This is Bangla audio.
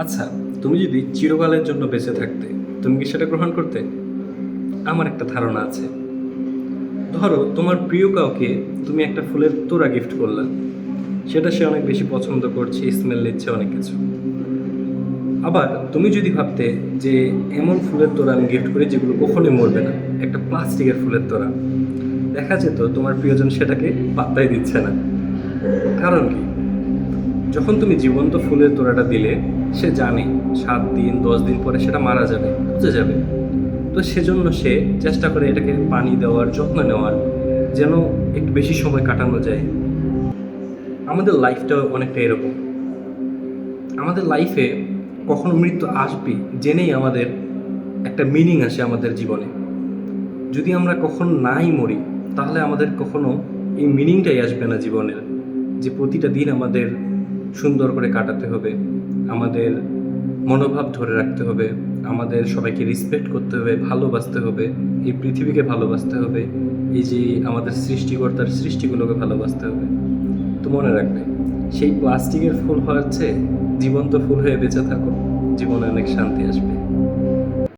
আচ্ছা, তুমি যদি চিরকালের জন্য বেঁচে থাকতে, তুমি কি সেটা গ্রহণ করতে? আমার একটা ধারণা আছে। ধরো তোমার প্রিয় কাউকে তুমি একটা ফুলের তোড়া গিফট করলে, সেটা সে অনেক বেশি পছন্দ করছে, স্মেল নিচ্ছে, অনেক কিছু। আবার তুমি যদি ভাবতে যে এমন ফুলের তোড়া আমি গিফট করি যেগুলো কখনোই মরবে না, একটা প্লাস্টিকের ফুলের তোড়া, দেখা যেত তোমার প্রিয়জন সেটাকে পাত্তাই দিচ্ছে না। কারণ কি? যখন তুমি জীবন্ত ফুলের তোড়াটা দিলে, সে জানে 7 দিন 10 দিন পরে সেটা মারা যাবে, পচে যাবে। তো সেজন্য সে চেষ্টা করে এটাকে পানি দেওয়ার, যত্ন নেওয়ার, যেন একটু বেশি সময় কাটানো যায়। আমাদের লাইফটাও অনেকটা এরকম। আমাদের লাইফে কখনো মৃত্যু আসবে জেনেই আমাদের একটা মিনিং আসে আমাদের জীবনে। যদি আমরা কখনো নাই মরি, তাহলে আমাদের কখনো এই মিনিংটাই আসবে না জীবনের, যে প্রতিটা দিন আমাদের সুন্দর করে কাটাতে হবে, আমাদের মনোভাব ধরে রাখতে হবে, আমাদের সবাইকে রেসপেক্ট করতে হবে, ভালোবাসতে হবে, এই পৃথিবীকে ভালোবাসতে হবে, এই যে আমাদের সৃষ্টিকর্তার সৃষ্টিগুলোকে ভালোবাসতে হবে। তো মনে রাখবে, সেই প্লাস্টিকের ফুল হওয়ার চেয়ে জীবন্ত ফুল হয়ে বেঁচে থাকো, জীবনে অনেক শান্তি আসবে।